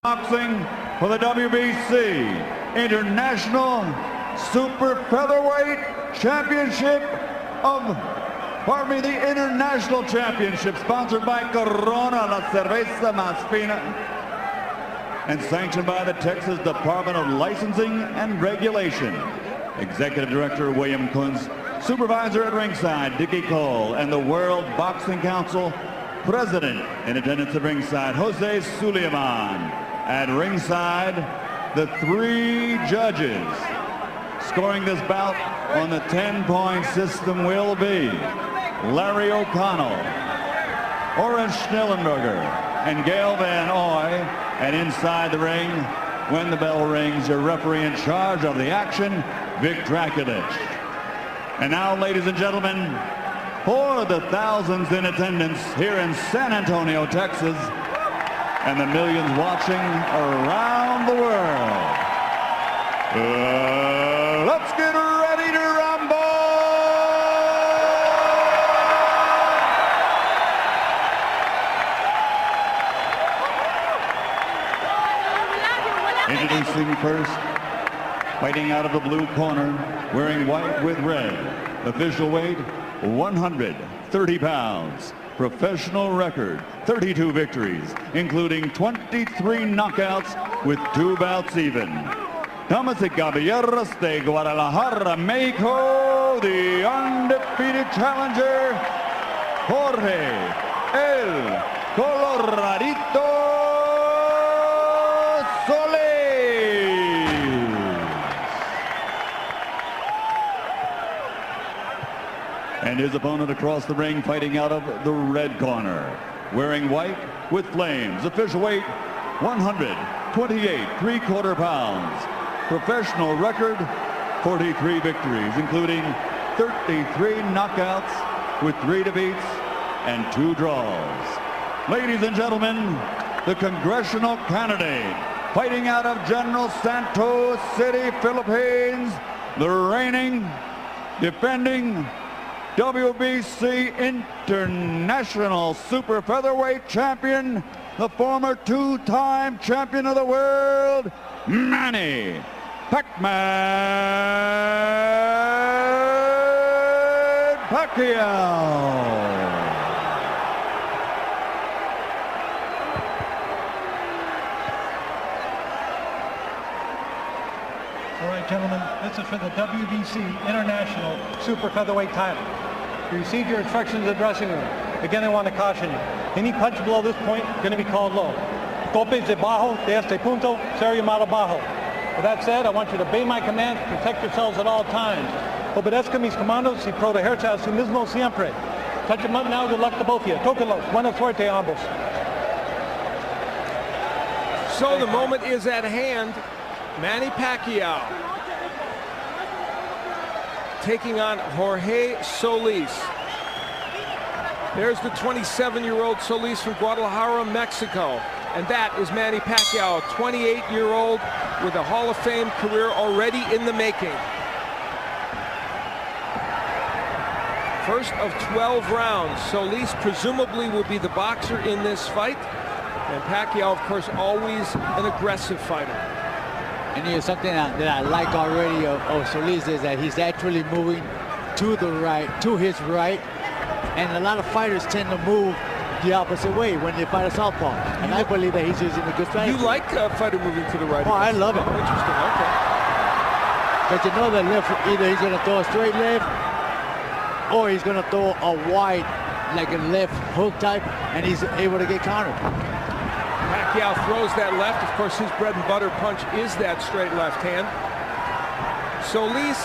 Boxing for the WBC International Super Featherweight Championship the International Championship, sponsored by Corona, La Cerveza Más Fina, and sanctioned by the Texas Department of Licensing and Regulation. Executive Director William Kunz, Supervisor at ringside Dickie Cole, and the World Boxing Council President in attendance at ringside Jose Suleiman. At ringside, the three judges scoring this bout on the 10-point system will be Larry O'Connell, Orange Schnellenberger, and Gail Van Oy. And inside the ring, when the bell rings, your referee in charge of the action, Vic Draculich. And now, ladies and gentlemen, for the thousands in attendance here in San Antonio, Texas, and the millions watching around the world, let's get ready to rumble! Introducing first, fighting out of the blue corner, wearing white with red, official weight 130 pounds. Professional record, 32 victories, including 23 knockouts with 2 bouts even. Damas y caballeros de Guadalajara, Mexico, the undefeated challenger, Jorge El Coloradito Solis. And his opponent across the ring, fighting out of the red corner, wearing white with flames, official weight 128 3/4 pounds, professional record 43 victories, including 33 knockouts with 3 defeats and 2 draws. Ladies and gentlemen, the congressional candidate, fighting out of General Santos City, Philippines, the reigning, defending WBC International Super Featherweight Champion, the former 2-time champion of the world, Manny Pacquiao. All right, gentlemen, this is for the WBC International Super Featherweight title. You received your instructions in the dressing room. Again, I want to caution you. Any punch below this point is going to be called low. Golpes de bajo, de este punto, serio malo bajo. With that said, I want you to obey my commands, protect yourselves at all times. Obedezca mis comandos y protegerse a sí mismo siempre. Touch them up now, good luck to both of you. Tóquenlos, buena suerte a ambos. So the moment is at hand. Manny Pacquiao taking on Jorge Solis. There's the 27-year-old Solis from Guadalajara, Mexico. And that is Manny Pacquiao, a 28-year-old with a Hall of Fame career already in the making. First of 12 rounds. Solis presumably will be the boxer in this fight. And Pacquiao, of course, always an aggressive fighter. And here's something that I like already of Solis is that he's actually moving to the right, to his right. And a lot of fighters tend to move the opposite way when they fight a southpaw. And I believe that he's using a good strategy. You like a fighter moving to the right? Oh, I love it. Oh, interesting, okay. But you know that left, either he's going to throw a straight left or he's going to throw a wide, like a left hook type, and he's able to get countered. Pacquiao throws that left. Of course, his bread and butter punch is that straight left hand. Solis,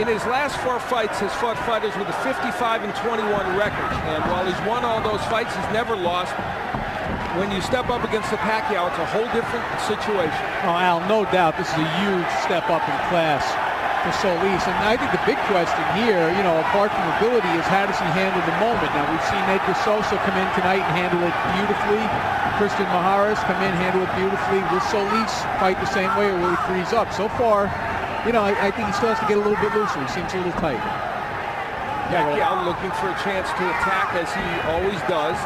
in his last 4 fights, has fought fighters with a 55-21 record. And while he's won all those fights, he's never lost. When you step up against the Pacquiao, it's a whole different situation. Oh, Al, no doubt this is a huge step up in class for Solis. And I think the big question here, you know, apart from ability, is how does he handle the moment? Now, we've seen Edgar Sosa come in tonight and handle it beautifully. Christian Maharas come in, handle it beautifully. Will Solis fight the same way, or will he freeze up? So far, you know, I think he still has to get a little bit looser. He seems a little tight. Pacquiao looking for a chance to attack, as he always does.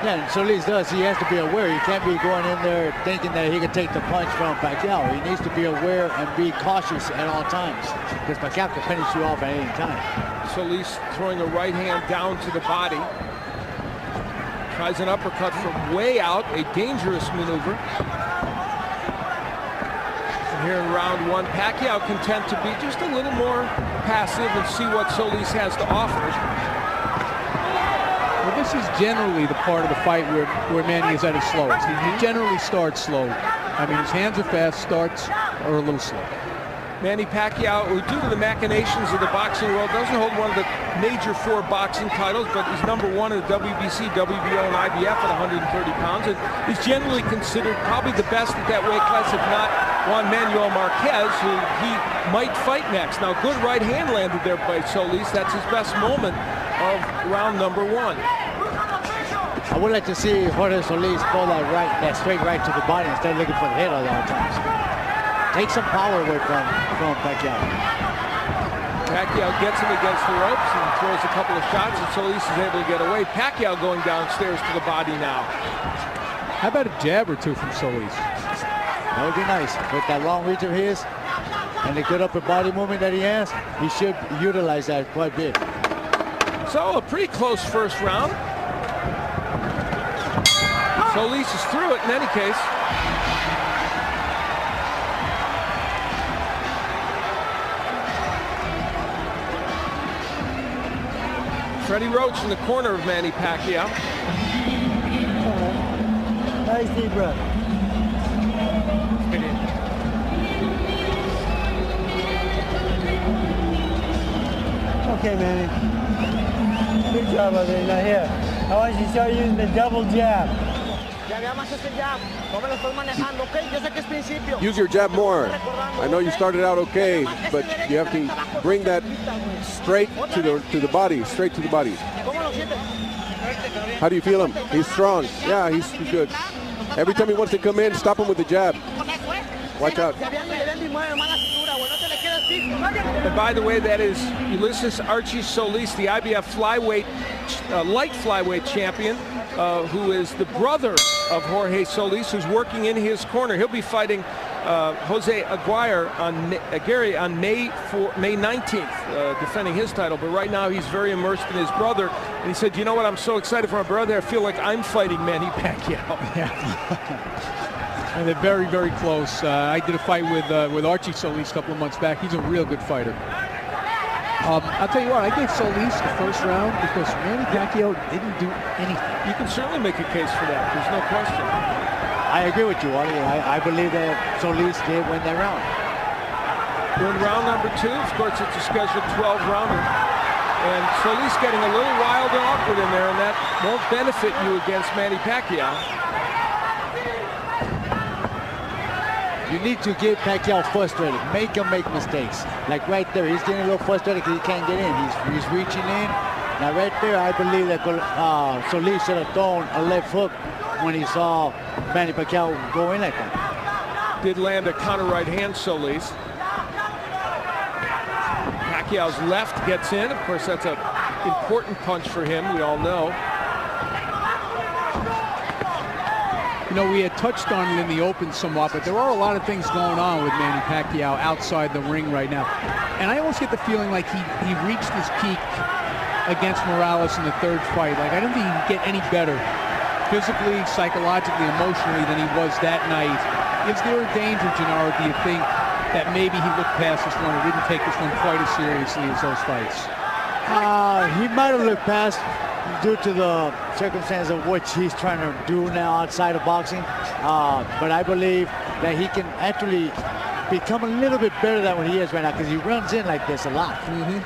Yeah, and Solis does. He has to be aware. He can't be going in there thinking that he can take the punch from Pacquiao. He needs to be aware and be cautious at all times because Pacquiao can finish you off at any time. Solis throwing a right hand down to the body. Tries an uppercut from way out, a dangerous maneuver. And here in round one, Pacquiao content to be just a little more passive and see what Solis has to offer. Well, this is generally the part of the fight where Manny is at his slowest. He generally starts slow. I mean, his hands are fast, starts are a little slow. Manny Pacquiao, who due to the machinations of the boxing world, doesn't hold one of the major 4 boxing titles, but he's #1 in the WBC, WBO, and IBF at 130 pounds. And he's generally considered probably the best at that weight class, if not Juan Manuel Marquez, who he might fight next. Now, good right hand landed there by Solis. That's his best moment of round number 1. I would like to see Jorge Solis pull that straight right to the body instead of looking for the head all the times. Take some power away from Pacquiao. Pacquiao gets him against the ropes and throws a couple of shots, and Solis is able to get away. Pacquiao going downstairs to the body now. How about a jab or two from Solis? That would be nice. With that long reach of his and the good upper body movement that he has, he should utilize that quite a bit. So a pretty close first round. Solis is through it in any case. Freddie Roach in the corner of Manny Pacquiao. Nice deep breath. Okay, Manny. Good job over there. Now here, I want you to start using the double jab. Use your jab more. I know you started out okay, but you have to bring that straight to the body, straight to the body. How do you feel him? He's strong. Yeah, he's good. Every time he wants to come in, stop him with the jab. Watch out. And by the way, that is Ulysses Archie Solis, the IBF flyweight, light flyweight champion, who is the brother of Jorge Solis, who's working in his corner. He'll be fighting Jose Aguirre on May 19th, defending his title. But right now he's very immersed in his brother. And he said, you know what, I'm so excited for my brother, I feel like I'm fighting Manny Pacquiao. Yeah. And they're very, very close. I did a fight with Archie Solis a couple of months back. He's a real good fighter. I'll tell you what, I gave Solis the first round because Manny Pacquiao didn't do anything. You can certainly make a case for that. There's no question. I agree with you, Wally. I believe that Solis did win that round. We're in round number 2. Of course, it's a scheduled 12-rounder. And Solis getting a little wild and awkward in there, and that won't benefit you against Manny Pacquiao. You need to get Pacquiao frustrated. Make him make mistakes. Like right there, he's getting a little frustrated because he can't get in. He's reaching in. Now right there, I believe that Solis should have thrown a left hook when he saw Manny Pacquiao go in like that. Did land a counter right hand, Solis. Pacquiao's left gets in. Of course, that's an important punch for him, we all know. You know, we had touched on it in the open somewhat, but there are a lot of things going on with Manny Pacquiao outside the ring right now. And I almost get the feeling like he reached his peak against Morales in the third fight. Like, I don't think he can get any better physically, psychologically, emotionally than he was that night. Is there a danger, Gennaro, do you think, that maybe he looked past this one and didn't take this one quite as seriously as those fights? He might have looked past due to the circumstance of which he's trying to do now outside of boxing. But I believe that he can actually become a little bit better than what he is right now because he runs in like this a lot.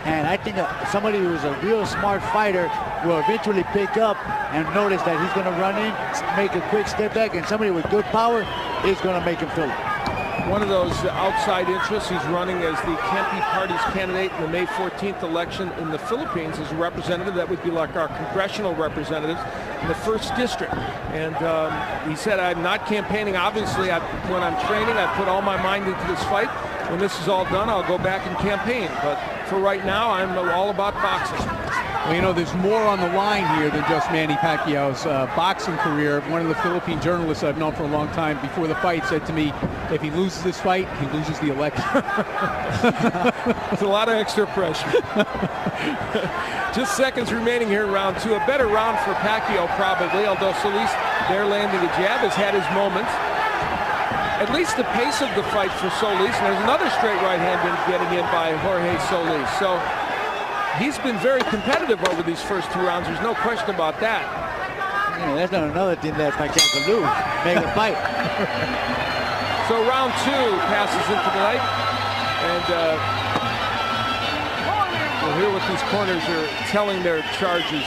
And I think somebody who's a real smart fighter will eventually pick up and notice that he's going to run in, make a quick step back, and somebody with good power is going to make him feel it. One of those outside interests, he's running as the Kempe Party's candidate in the May 14th election in the Philippines as a representative. That would be like our congressional representatives in the 1st District. And he said, I'm not campaigning. Obviously, when I'm training, I put all my mind into this fight. When this is all done, I'll go back and campaign. But for right now, I'm all about boxing. Well, you know, there's more on the line here than just Manny Pacquiao's boxing career. One of the Philippine journalists I've known for a long time before the fight said to me, if he loses this fight, he loses the election. It's a lot of extra pressure. Just seconds remaining here in round 2. A better round for Pacquiao probably, although Solis there landing a jab has had his moments. At least the pace of the fight for Solis, and there's another straight right hand getting in by Jorge Solis. So he's been very competitive over these first 2 rounds. There's no question about that. Yeah, that's not another thing that Pacquiao can lose. Make a fight. So round 2 passes into the night, and we'll hear what these corners are telling their charges.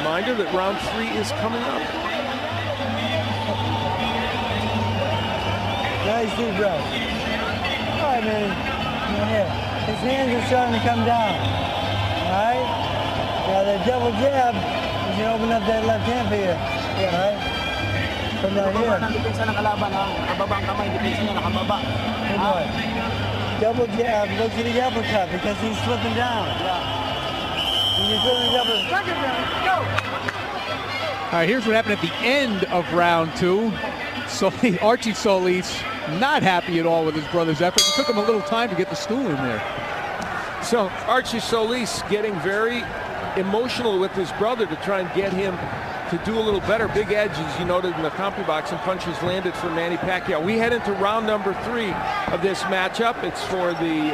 Reminder that round 3 is coming up. Nice deep breath. All right, man. Here. His hands are starting to come down. All right? Now that double jab, you can open up that left hand for you. Yeah, right? From right here. Good boy. Double jab, look to the uppercut because he's slipping down. And you're feeling double. All right, here's what happened at the end of round 2. Archie Solis not happy at all with his brother's effort. It took him a little time to get the stool in there. So Archie Solis getting very emotional with his brother to try and get him to do a little better. Big edge, as you noted in the CompuBox, and punches landed for Manny Pacquiao. We head into round number 3 of this matchup. It's for the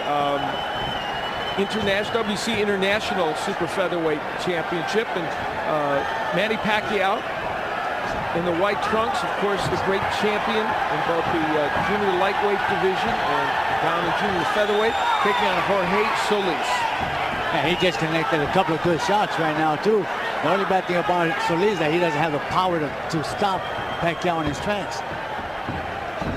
WC International Super Featherweight Championship, and Manny Pacquiao in the white trunks, of course, the great champion in both the junior lightweight division and down in junior featherweight, taking on Jorge Solis. Yeah, he just connected a couple of good shots right now, too. The only bad thing about Solis is that he doesn't have the power to stop Pacquiao in his trance.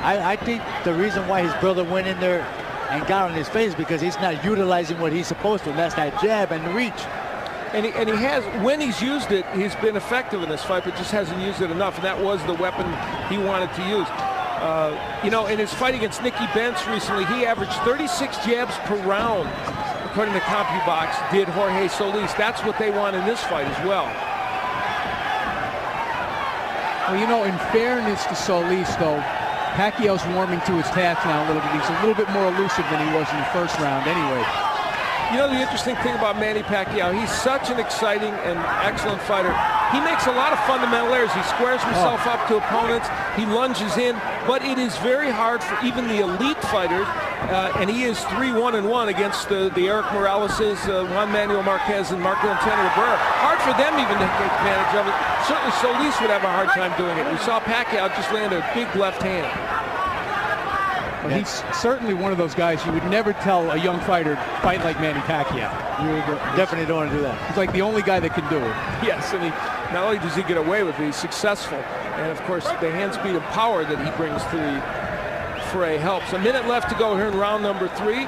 I think the reason why his brother went in there and got on his face because he's not utilizing what he's supposed to, and that's that jab and the reach. And he has, when he's used it, he's been effective in this fight, but just hasn't used it enough, and that was the weapon he wanted to use. You know, in his fight against Nicky Benz recently, he averaged 36 jabs per round, according to CompuBox, did Jorge Solis. That's what they want in this fight as well. Well, you know, in fairness to Solis, though, Pacquiao's warming to his task now a little bit. He's a little bit more elusive than he was in the first round anyway. You know, the interesting thing about Manny Pacquiao, he's such an exciting and excellent fighter. He makes a lot of fundamental errors. He squares himself up to opponents. He lunges in, but it is very hard for even the elite fighters, and he is 3-1-1 against the Eric Moraleses, Juan Manuel Marquez, and Marco Antonio Barrera. Hard for them even to take advantage of it. Certainly Solis would have a hard time doing it. We saw Pacquiao just land a big left hand. Well, he's certainly one of those guys you would never tell a young fighter fight like Manny Pacquiao. You definitely don't want to do that. He's like the only guy that can do it. Yes, and he not only does he get away with it, he's successful. And of course, the hand speed and power that he brings to the fray helps. A minute left to go here in round number 3.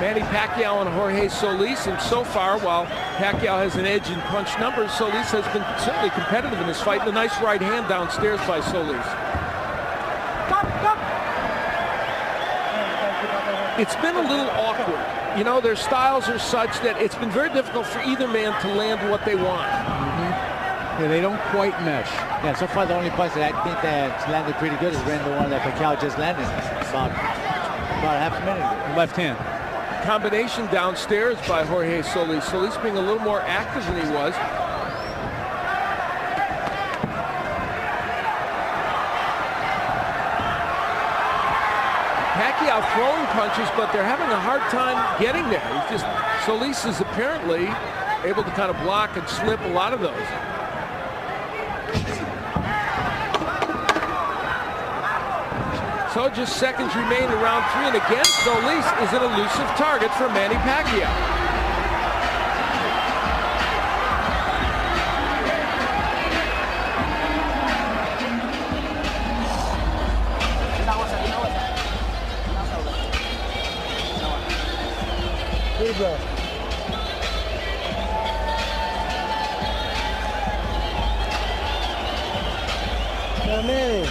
Manny Pacquiao and Jorge Solis, and so far, while Pacquiao has an edge in punch numbers, Solis has been certainly competitive in this fight. And a nice right hand downstairs by Solis. It's been a little awkward. You know, their styles are such that it's been very difficult for either man to land what they want. Yeah, they don't quite mesh. Yeah, so far the only punch that I think that's landed pretty good has been the one that Pacquiao just landed about half a minute ago. Left hand. Combination downstairs by Jorge Solis. Solis being a little more active than he was. Pacquiao throwing punches, but they're having a hard time getting there. He's just, Solis is apparently able to kind of block and slip a lot of those. So just seconds remain in round 3, and again, Solis is an elusive target for Manny Pacquiao. Deep breath. But Manny,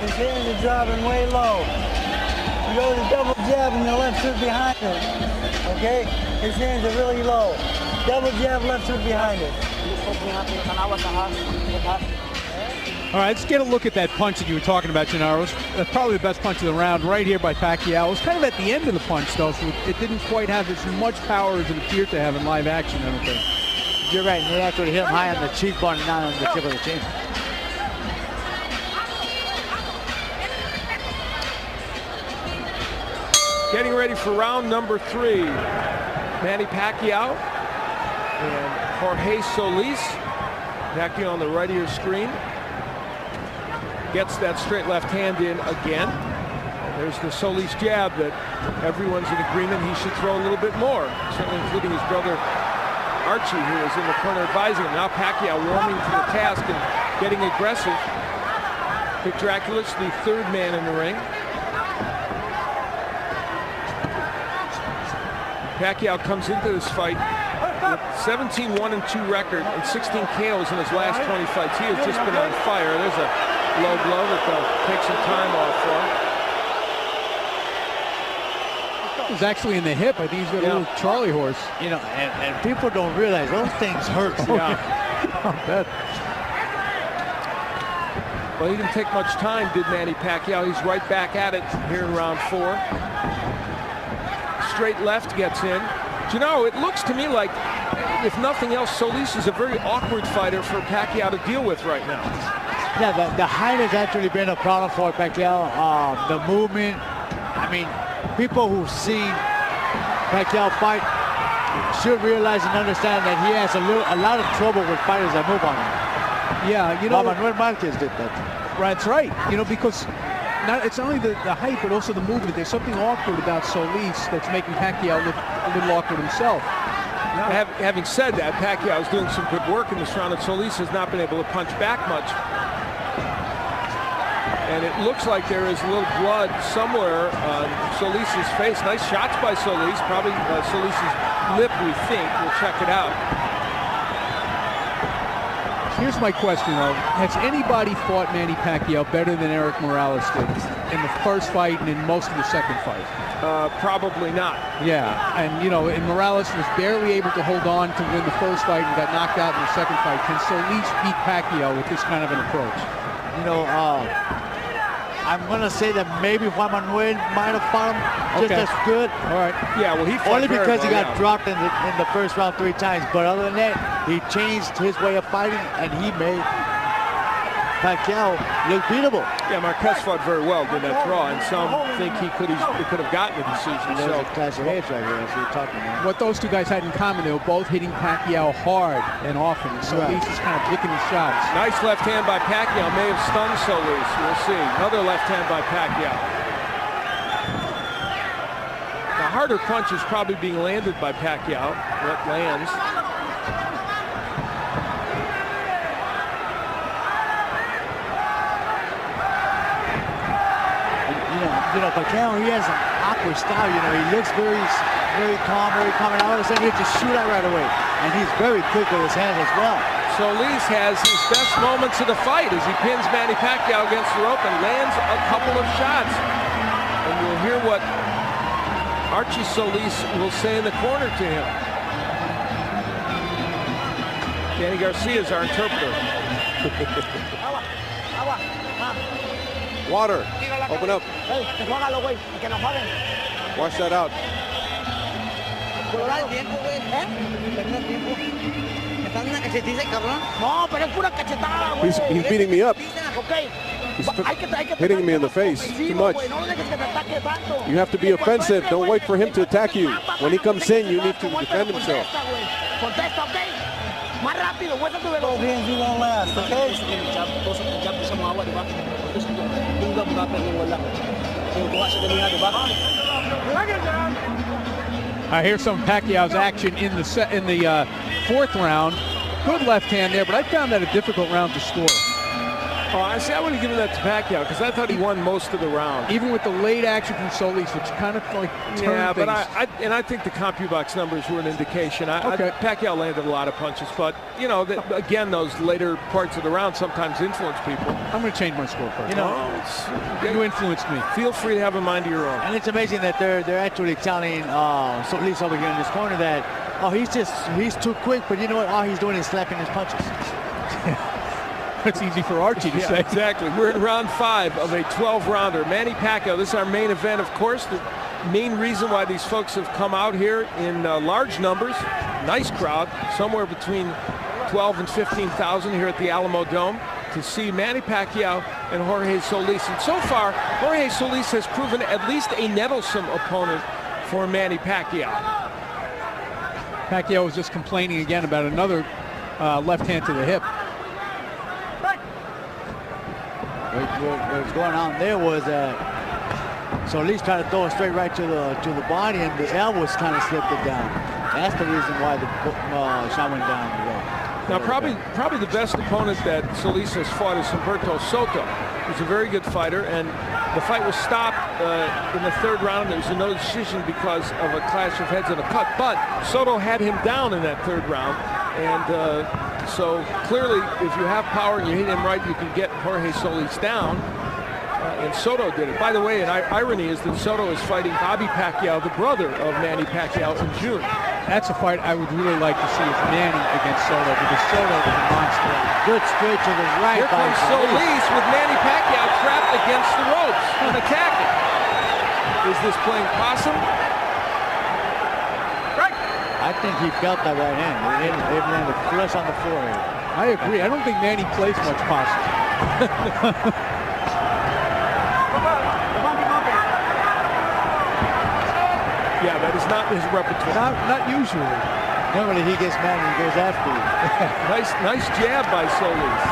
his hands are dropping way low. You go to the double jab and the left hook behind it. Okay? His hands are really low. Double jab, left hook behind it. All right, let's get a look at that punch that you were talking about, Gennaro. That's probably the best punch of the round right here by Pacquiao. It was kind of at the end of the punch, though, so it didn't quite have as much power as it appeared to have in live action, I don't think. You're right, and they actually hit him high on the cheekbone and not on the tip of the chin. Getting ready for round number 3. Manny Pacquiao and Jorge Solis. Pacquiao on the right of your screen. Gets that straight left hand in again. There's the Solis jab that everyone's in agreement he should throw a little bit more, certainly including his brother Archie, who is in the corner advising him. Now Pacquiao warming to the task and getting aggressive. Vic Draculis, the third man in the ring. Pacquiao comes into this fight with 17-1-2 record and 16 KOs in his last 20 fights. He has just been on fire. There's a low blow that they'll take some time off for. It was actually in the hip. I think he's got a little Charlie horse. You know, and people don't realize those things hurt. I bet. Well, he didn't take much time, did Manny Pacquiao. He's right back at it here in round 4. Straight left gets in. You know, it looks to me like, if nothing else, Solis is a very awkward fighter for Pacquiao to deal with right now. Yeah, the height has actually been a problem for Pacquiao. The movement. I mean, people who've seen Pacquiao fight should realize and understand that he has a lot of trouble with fighters that move on him. Yeah, you know, Manuel Marquez did that. That's right. You know, because it's only the height, but also the movement. There's something awkward about Solis that's making Pacquiao look a little awkward himself. Now, having said that, Pacquiao is doing some good work in this round, and Solis has not been able to punch back much. And it looks like there is a little blood somewhere on Solis' face. Nice shots by Solis. Probably Solis' lip, we think. We'll check it out. Here's my question, though. Has anybody fought Manny Pacquiao better than Eric Morales did in the first fight and in most of the second fight? Probably not. Yeah, and you know, and Morales was barely able to hold on to win the first fight and got knocked out in the second fight. Can Solis beat Pacquiao with this kind of an approach? You know, I'm going to say that maybe Juan Manuel might have fought him just as good. All right. Yeah, well, he fought only because he got dropped in the first round 3 times. But other than that, he changed his way of fighting, and he made Pacquiao look beatable. Yeah, Marquez fought very well in that draw, and some think he could have gotten a decision. So, clash of heads right here, as we were talking about. What those two guys had in common, they were both hitting Pacquiao hard and often. Solis is kind of picking his shots. Nice left hand by Pacquiao. May have stunned Solis. We'll see. Another left hand by Pacquiao. The harder punch is probably being landed by Pacquiao. What lands? You know, Pacquiao, he has an awkward style. You know, he looks very calm, and all of a sudden he just shoot out right away. And he's very quick with his hands as well. Solis has his best moments of the fight as he pins Manny Pacquiao against the rope and lands a couple of shots. And we'll hear what Archie Solis will say in the corner to him. Danny Garcia is our interpreter. Water. Open up. Wash that out. He's beating me up. He's hitting me in the face too much. You have to be offensive. Don't wait for him to attack you. When he comes in, you need to defend himself. Both hands you won't last, okay? Here's some Pacquiao's action in the 4th round. Good left hand there, but I found that a difficult round to score. Oh, I see. I would have given that to Pacquiao because I thought he won most of the round. Even with the late action from Solis, which kind of like turned but things. I think the CompuBox numbers were an indication. Okay. Pacquiao landed a lot of punches, but you know, again, those later parts of the round sometimes influence people. I'm going to change my score first. You know, You influenced me. Feel free to have a mind of your own. and it's amazing that they're actually telling Solis over here in this corner that, oh, he's too quick, but you know what? All he's doing is slapping his punches. It's easy for Archie to Yeah, say. exactly. We're in round 5 of a 12-rounder. Manny Pacquiao, this is our main event, of course. The main reason why these folks have come out here in large numbers, nice crowd, somewhere between 12 and 15,000 here at the Alamo Dome to see Manny Pacquiao and Jorge Solis. And so far, Jorge Solis has proven at least a nettlesome opponent for Manny Pacquiao. Pacquiao was just complaining again about another left hand to the hip. What was going on there was Solis tried to throw it straight right to the body, and the elbows kind of slipped it down. That's the reason why the shot went down the road. Now, probably the best opponent that Solis has fought is Humberto Soto. He's a very good fighter, and the fight was stopped in the 3rd round. There was a no decision because of a clash of heads and a cut, but Soto had him down in that 3rd round, and so clearly, if you have power and you hit him right, you can get Jorge Solis down. And Soto did it. By the way, an irony is that Soto is fighting Bobby Pacquiao, the brother of Manny Pacquiao, in June. That's a fight I would really like to see is Manny against Soto, because Soto is a monster. Good straight to the right. Here comes Solis with Manny Pacquiao trapped against the ropes and attacking. Is this playing possum? I think he felt that right hand. It landed flush on the forehead. I agree. I don't think Manny plays much possum. Yeah, that is not his repertoire. Not usually. Normally he gets mad and he goes after you. Nice jab by Solis.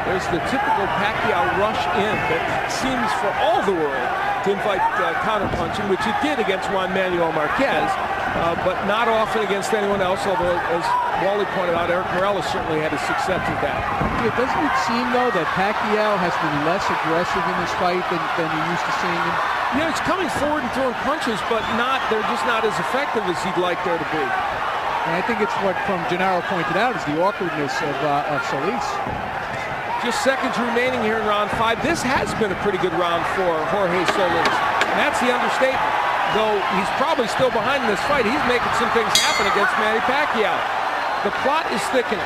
There's the typical Pacquiao rush in that seems for all the world to invite counterpunching, which it did against Juan Manuel Marquez, but not often against anyone else, although, as Wally pointed out, Eric Morales certainly had his success with that. Yeah, doesn't it seem, though, that Pacquiao has been less aggressive in this fight than we used to seeing him? Yeah, he's coming forward and throwing punches, but they're just not as effective as he'd like there to be. And I think it's what, from Gennaro pointed out, is the awkwardness of Solis. Just seconds remaining here in round 5. This has been a pretty good round for Jorge Solis. And that's the understatement. Though he's probably still behind in this fight, he's making some things happen against Manny Pacquiao. The plot is thickening.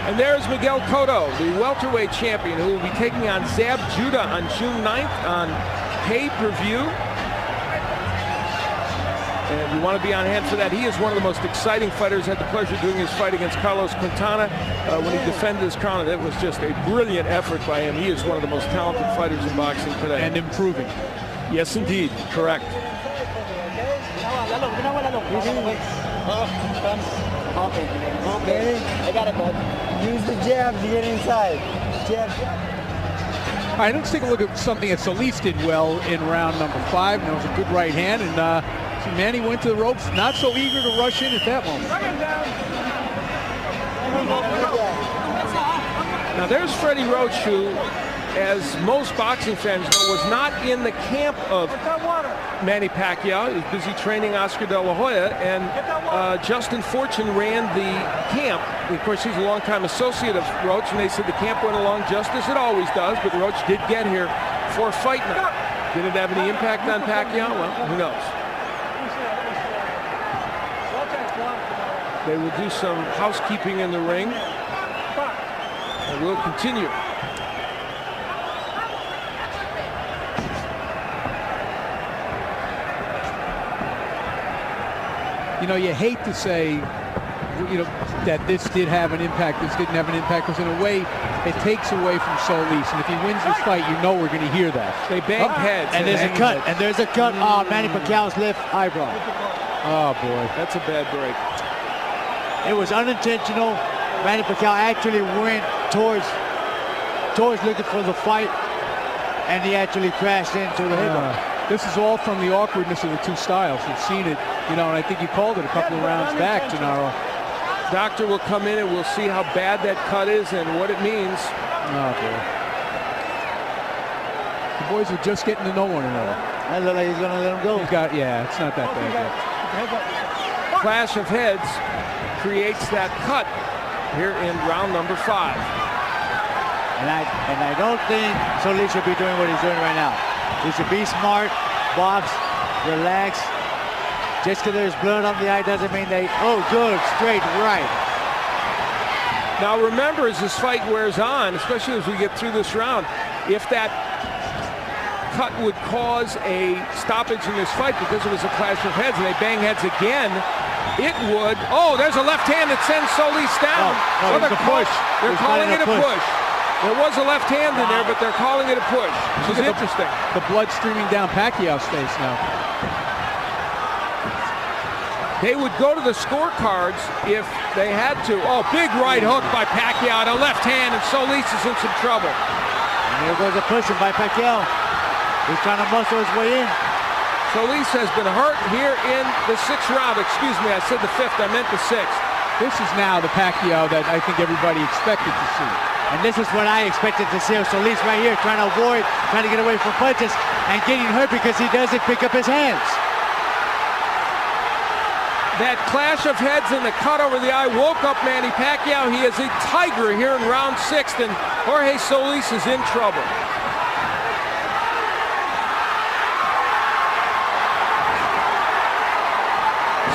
And there's Miguel Cotto, the welterweight champion, who will be taking on Zab Judah on June 9th on pay-per-view. And you want to be on hand for that. He is one of the most exciting fighters. Had the pleasure of doing his fight against Carlos Quintana when he defended his crown. It was just a brilliant effort by him. He is one of the most talented fighters in boxing today. And improving. Yes, indeed. Correct. Okay, I got it, bud. Use the jab to get inside. Jab. All right, let's take a look at something that Solis did well in round number 5. And it was a good right hand. And see, Manny went to the ropes, not so eager to rush in at that moment. Now there's Freddie Roach, who, as most boxing fans know, was not in the camp of Manny Pacquiao. He was busy training Oscar De La Hoya, and Justin Fortune ran the camp. Of course, he's a longtime associate of Roach, and they said the camp went along just as it always does, but Roach did get here for fight night. Did it have any impact on Pacquiao? Well, who knows? They will do some housekeeping in the ring, and we'll continue. You know, you hate to say, you know, that this did have an impact, this didn't have an impact, because in a way, it takes away from Solis. And if he wins this fight, you know we're going to hear that. They banged heads. And there's a cut. And there's a cut on Manny Pacquiao's left eyebrow. Oh, boy. That's a bad break. It was unintentional. Manny Pacquiao actually went towards looking for the fight. and he actually crashed into the headbutt. This is all from the awkwardness of the two styles. We've seen it, you know, and I think you called it a couple of rounds back, Gennaro. Doctor will come in and we'll see how bad that cut is and what it means. Oh, boy. The boys are just getting to know one another. That looks like he's going to let him go. Yeah, it's not that bad yet. Clash of heads creates that cut here in round number 5. And I don't think Solis should be doing what he's doing right now. He should be smart, box, relax. Just because there's blood on the eye doesn't mean they, oh, good, straight right. Now remember, as this fight wears on, especially as we get through this round, if that cut would cause a stoppage in this fight because it was a clash of heads and they bang heads again, it would. Oh, there's a left hand that sends Solis down. Oh, it's a push. They're calling it a push. There was a left hand in there, but they're calling it a push, which is interesting. The blood streaming down Pacquiao's face now. They would go to the scorecards if they had to. Oh, big right hook by Pacquiao, a left hand, and Solis is in some trouble. And there goes a pushing by Pacquiao. He's trying to muscle his way in. Solis has been hurt here in the 6th round. Excuse me, I said the 5th, I meant the 6th. This is now the Pacquiao that I think everybody expected to see. And this is what I expected to see. Solis right here trying to avoid, trying to get away from punches and getting hurt because he doesn't pick up his hands. That clash of heads and the cut over the eye woke up Manny Pacquiao. He is a tiger here in round 6, and Jorge Solis is in trouble.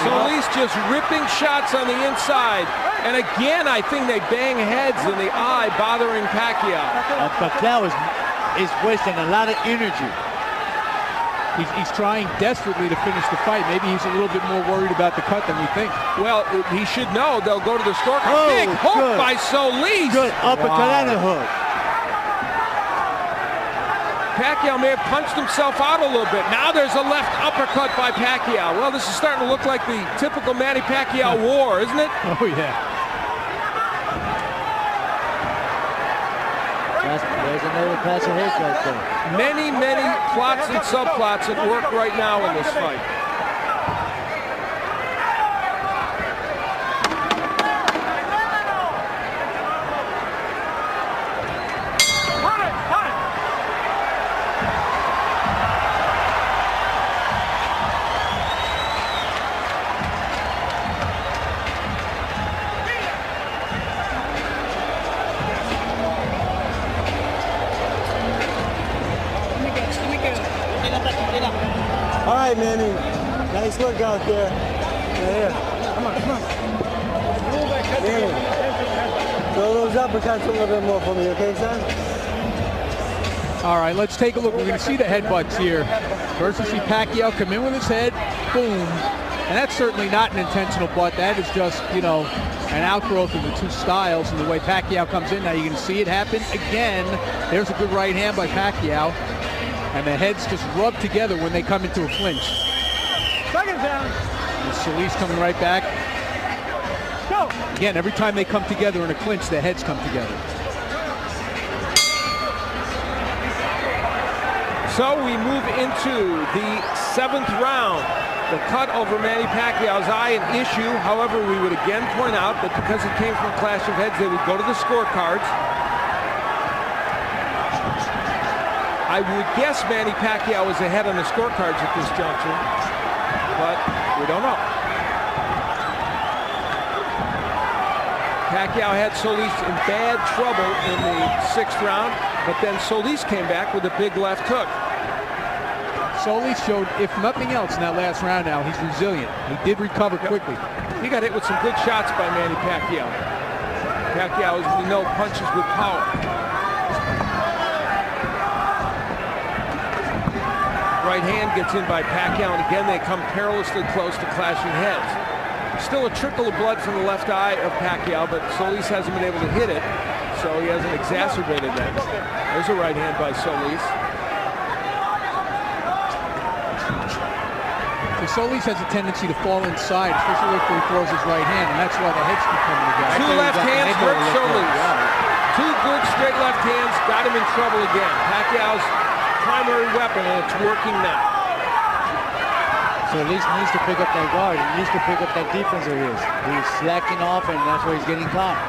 Solis just ripping shots on the inside. And again, I think they bang heads in the eye, bothering Pacquiao. Pacquiao is wasting a lot of energy. He's trying desperately to finish the fight. Maybe he's a little bit more worried about the cut than we think. Well, he should know. They'll go to the scorecard. Oh, big hook good. by Solis. Good uppercut and a hook. Pacquiao may have punched himself out a little bit. Now there's a left uppercut by Pacquiao. Well, this is starting to look like the typical Manny Pacquiao war, isn't it? Oh, yeah. There's another clash of heads right there. Many, many plots and subplots at work right now in this fight. All right, Manny. Nice look out there. Here. Come on. Manny, throw those uppercuts a little bit more for me, okay, son? All right, let's take a look. We're going to see the headbutts here. First, we see Pacquiao come in with his head, boom. And that's certainly not an intentional butt. That is just, you know, an outgrowth of the two styles and the way Pacquiao comes in. Now you're going to see it happen again. There's a good right hand by Pacquiao. And the heads just rub together when they come into a clinch. Second down. And Solis coming right back. Go. Again, every time they come together in a clinch, the heads come together. So we move into the 7th round. The cut over Manny Pacquiao's eye, an issue. However, we would again point out that because it came from a clash of heads, they would go to the scorecards. I would guess Manny Pacquiao is ahead on the scorecards at this juncture, but we don't know. Pacquiao had Solis in bad trouble in the 6th round, but then Solis came back with a big left hook. Solis showed, if nothing else, in that last round now, he's resilient. He did recover quickly. He got hit with some good shots by Manny Pacquiao. Pacquiao, as we know, punches with power. Right hand gets in by Pacquiao, and again they come perilously close to clashing heads. Still a trickle of blood from the left eye of Pacquiao, but Solis hasn't been able to hit it, so he hasn't exacerbated that. There's a right hand by Solis. So Solis has a tendency to fall inside, especially if he throws his right hand, and that's why the heads keep coming together. Two left hands hurt Solis. Two good straight left hands got him in trouble again. Pacquiao's primary weapon, and it's working now. So at least needs to pick up that guard. He needs to pick up that defense of his. He's slacking off, and that's where he's getting caught.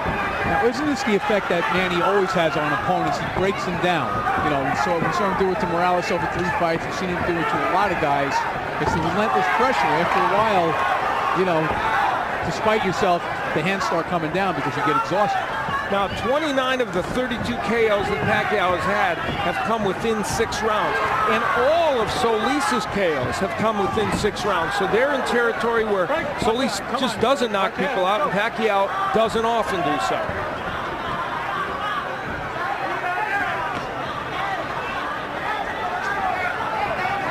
Now, isn't this the effect that Manny always has on opponents? He breaks them down. You know, we saw him do it to Morales over 3 fights. We've seen him do it to a lot of guys. It's the relentless pressure. After a while, you know, despite yourself, the hands start coming down because you get exhausted. Now, 29 of the 32 KOs that Pacquiao has had have come within 6 rounds. And all of Solis's KOs have come within 6 rounds. So they're in territory where Solis just doesn't knock people out, and Pacquiao doesn't often do so.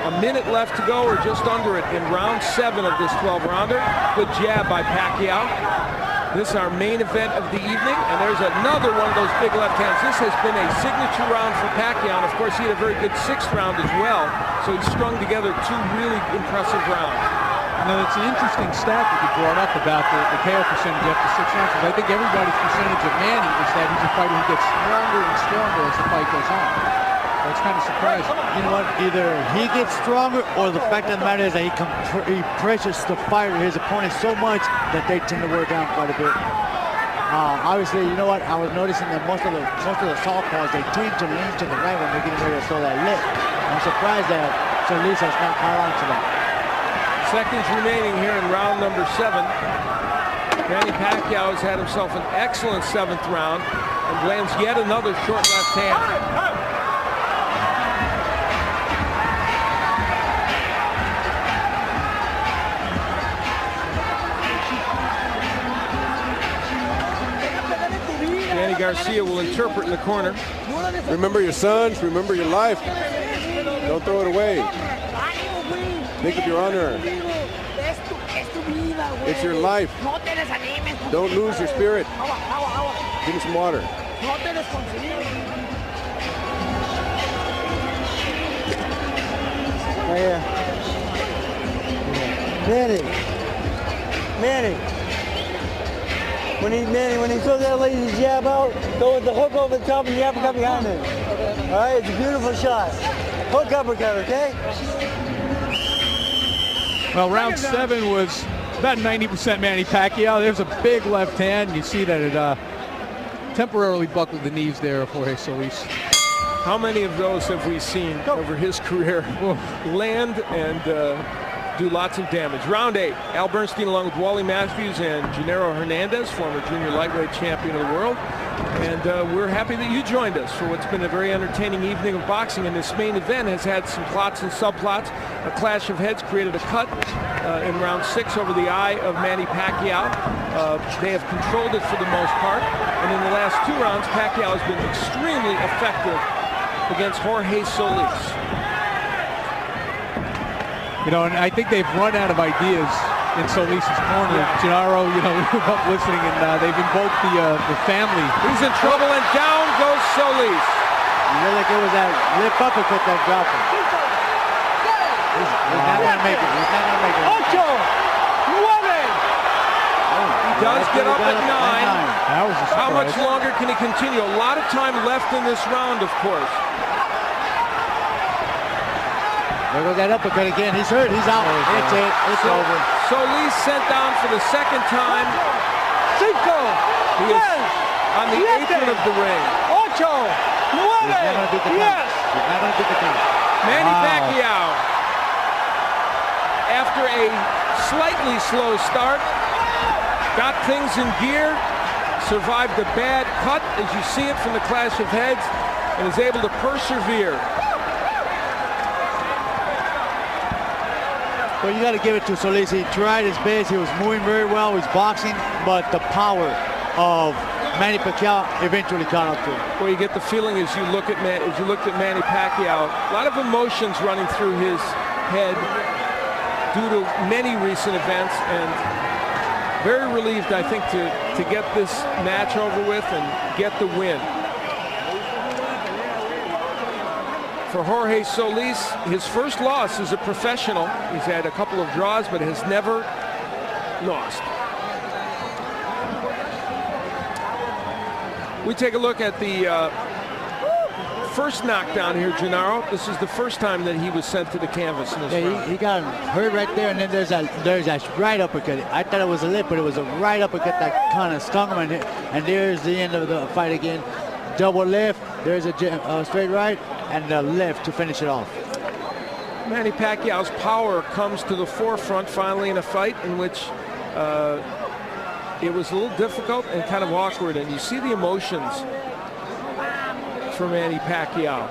A minute left to go, or just under it, in round 7 of this 12-rounder. Good jab by Pacquiao. This is our main event of the evening, and there's another one of those big left hands. This has been a signature round for Pacquiao, and of course he had a very good 6th round as well, so he strung together 2 really impressive rounds. Now, it's an interesting stat that you brought up about the KO percentage after 6 rounds, because I think everybody's percentage of Manny is that he's a fighter who gets stronger and stronger as the fight goes on. That's kind of surprising. You know what? Either he gets stronger, or the fact of the matter is that he pressures the fighter, his opponent, so much that they tend to wear down quite a bit. Obviously, you know what? I was noticing that most of the southpaws, they tend to lean to the right when they're getting ready to throw that lift. I'm surprised that Solis has not caught on to that. Seconds remaining here in round number 7. Manny Pacquiao has had himself an excellent 7th round and lands yet another short left hand. Danny Garcia will interpret in the corner. Remember your sons, remember your life. Don't throw it away. Think of your honor. It's your life. Don't lose your spirit. Give me some water. Right here. Manny. When he throws that lazy jab out, go with the hook over the top and the uppercut behind it. All right, it's a beautiful shot. Hook uppercut, okay? Well, round 7 was about 90% Manny Pacquiao. There's a big left hand. You see that it temporarily buckled the knees there of Jorge Solis. How many of those have we seen over his career land and do lots of damage? Round 8, Al Bernstein along with Wally Matthews and Gennaro Hernandez, former junior lightweight champion of the world. And we're happy that you joined us for what's been a very entertaining evening of boxing. And this main event has had some plots and subplots. A clash of heads created a cut in round 6 over the eye of Manny Pacquiao. They have controlled it for the most part. And in the last 2 rounds, Pacquiao has been extremely effective against Jorge Solis. You know, and I think they've run out of ideas in Solis's corner. Yeah. Gennaro, you know, we were up listening, and they've invoked the family. He's in trouble, and down goes Solis. You look like it was that lip uppercut that dropped him. He's not going to make it. He's not going to make it. Ocho! 9! He does get up at 9. That was a surprise. How much longer can he continue? A lot of time left in this round, of course. There goes that uppercut again. He's hurt. He's out. It's it. It's over. Solis sent down for the 2nd time. Cinco! He is on the apron of the ring. Ocho! 9! Yes! He's not going to beat the count. Manny Pacquiao, after a slightly slow start, got things in gear, survived a bad cut, as you see it from the clash of heads, and is able to persevere. Well, you got to give it to Solis. He tried his best. He was moving very well. He's boxing, but the power of Manny Pacquiao eventually caught up to him. Well, you get the feeling as you looked at Manny Pacquiao, a lot of emotions running through his head due to many recent events, and very relieved, I think, to get this match over with and get the win. For Jorge Solis, his first loss as a professional. He's had a couple of draws, but has never lost. We take a look at the first knockdown here, Gennaro. This is the first time that he was sent to the canvas in this round. He got hurt right there, and then there's that right uppercut. I thought it was a lip, but it was a right uppercut that kind of stung him, and there's the end of the fight again. Double left, there's a straight right, and the left to finish it off. Manny Pacquiao's power comes to the forefront finally in a fight in which it was a little difficult and kind of awkward, and you see the emotions for Manny Pacquiao.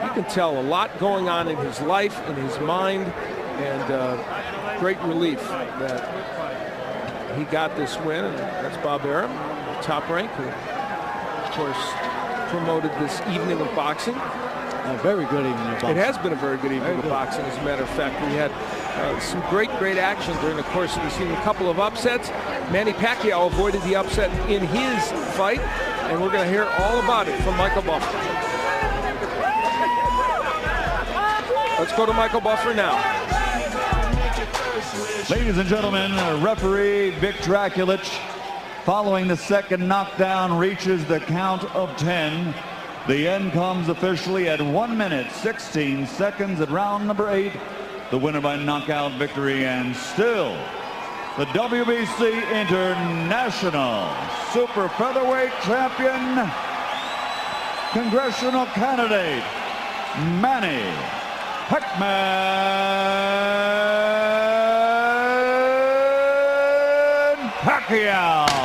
You can tell a lot going on in his life, in his mind, and great relief that he got this win. And that's Bob Arum, Top Rank, who, of course, promoted this evening of boxing. A very good evening of boxing. It has been a very good evening of boxing, as a matter of fact. We had some great action during the course of the season. A couple of upsets. Manny Pacquiao avoided the upset in his fight, and we're going to hear all about it from Michael Buffer. Let's go to Michael Buffer now. Ladies and gentlemen, referee Vic Draculich, following the second knockdown, reaches the count of 10. The end comes officially at 1 minute, 16 seconds at round number 8. The winner by knockout victory, and still the WBC International Super Featherweight Champion, congressional candidate, Manny Pacquiao.